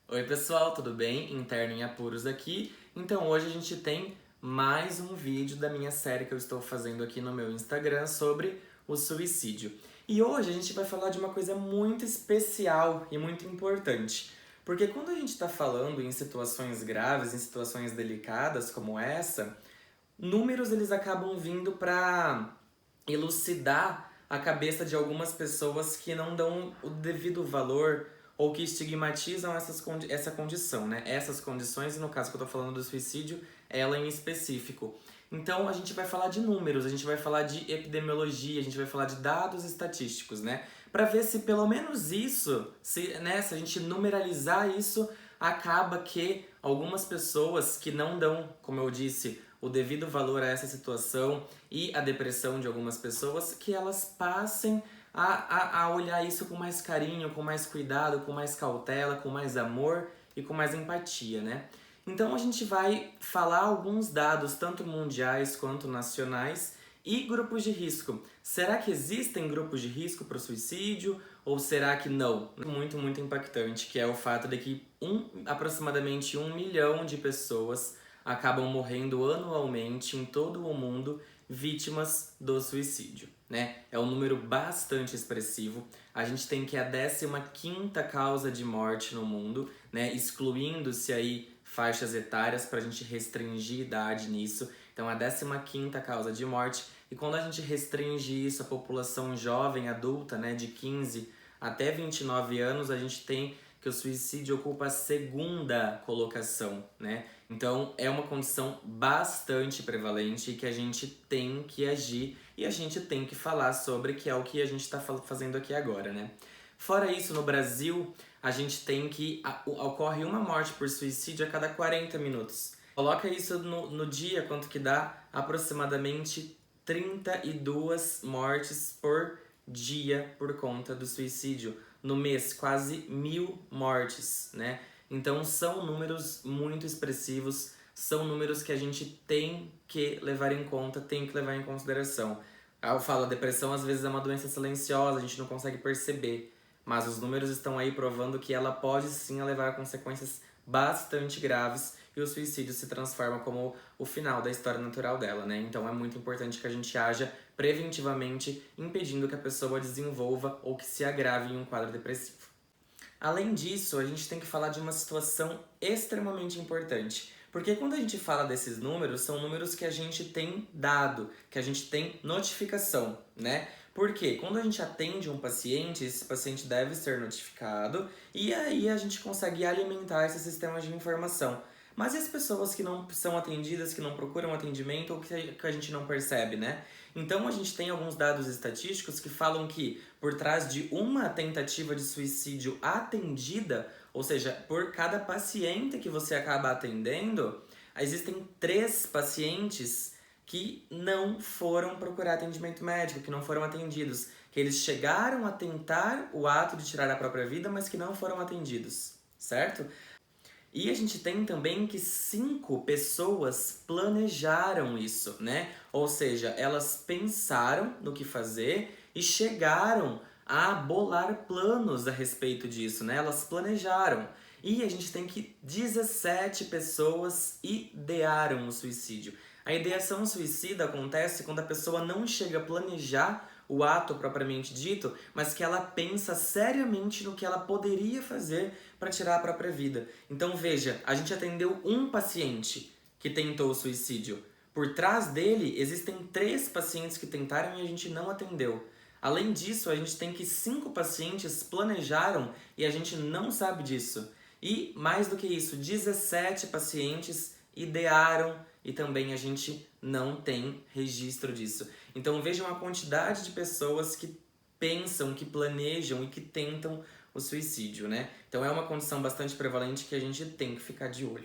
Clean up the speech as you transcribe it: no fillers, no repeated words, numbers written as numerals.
Oi pessoal, tudo bem? Interno em Apuros aqui. Então hoje a gente tem mais um vídeo da minha série que eu estou fazendo aqui no meu Instagram sobre o suicídio. E hoje a gente vai falar de uma coisa muito especial e muito importante. Porque quando a gente está falando em situações graves, em situações delicadas como essa, números eles acabam vindo para elucidar a cabeça de algumas pessoas que não dão o devido valor ou que estigmatizam essa condição, né? Essas condições, e no caso que eu tô falando do suicídio, ela em específico. Então a gente vai falar de números, a gente vai falar de epidemiologia, a gente vai falar de dados estatísticos, né? Para ver se pelo menos isso, se a gente numeralizar isso, acaba que algumas pessoas que não dão, como eu disse, o devido valor a essa situação e a depressão de algumas pessoas, que elas passem a olhar isso com mais carinho, com mais cuidado, com mais cautela, com mais amor e com mais empatia, né? Então a gente vai falar alguns dados, tanto mundiais quanto nacionais, e grupos de risco. Será que existem grupos de risco para o suicídio ou será que não? Muito impactante, que é o fato de que aproximadamente 1 milhão de pessoas acabam morrendo anualmente em todo o mundo vítimas do suicídio, né? É um número bastante expressivo. A gente tem que a 15ª causa de morte no mundo, né? Excluindo-se aí faixas etárias para a gente restringir idade nisso. Então, a 15ª causa de morte. E quando a gente restringe isso à população jovem, adulta, né, de 15 até 29 anos, a gente tem que o suicídio ocupa a 2ª colocação, né? Então é uma condição bastante prevalente e que a gente tem que agir e a gente tem que falar sobre, que é o que a gente está fazendo aqui agora, né? Fora isso, no Brasil, a gente tem que ocorre uma morte por suicídio a cada 40 minutos. Coloca isso no dia, quanto que dá? Aproximadamente 32 mortes por dia por conta do suicídio. No mês, quase 1.000 mortes, né? Então são números muito expressivos, são números que a gente tem que levar em conta, tem que levar em consideração. Eu falo, a depressão às vezes é uma doença silenciosa, a gente não consegue perceber, mas os números estão aí provando que ela pode sim levar a consequências bastante graves e o suicídio se transforma como o final da história natural dela, né? Então é muito importante que a gente haja preventivamente, impedindo que a pessoa desenvolva ou que se agrave em um quadro depressivo. Além disso, a gente tem que falar de uma situação extremamente importante. Porque quando a gente fala desses números, são números que a gente tem dado, que a gente tem notificação, né? Porque quando a gente atende um paciente, esse paciente deve ser notificado e aí a gente consegue alimentar esse sistema de informação. Mas e as pessoas que não são atendidas, que não procuram atendimento ou que a gente não percebe, né? Então a gente tem alguns dados estatísticos que falam que por trás de uma tentativa de suicídio atendida, ou seja, por cada paciente que você acaba atendendo, existem 3 pacientes que não foram procurar atendimento médico, que não foram atendidos, que eles chegaram a tentar o ato de tirar a própria vida, mas que não foram atendidos, certo? E a gente tem também que 5 pessoas planejaram isso, né? Ou seja, elas pensaram no que fazer e chegaram a bolar planos a respeito disso, né? Elas planejaram. E a gente tem que 17 pessoas idearam o suicídio. A ideação suicida acontece quando a pessoa não chega a planejar o ato propriamente dito, mas que ela pensa seriamente no que ela poderia fazer para tirar a própria vida. Então veja, a gente atendeu um paciente que tentou o suicídio. Por trás dele existem 3 pacientes que tentaram e a gente não atendeu. Além disso, a gente tem que 5 pacientes planejaram e a gente não sabe disso. E mais do que isso, 17 pacientes idearam e também a gente não tem registro disso. Então vejam a quantidade de pessoas que pensam, que planejam e que tentam o suicídio, né? Então é uma condição bastante prevalente que a gente tem que ficar de olho.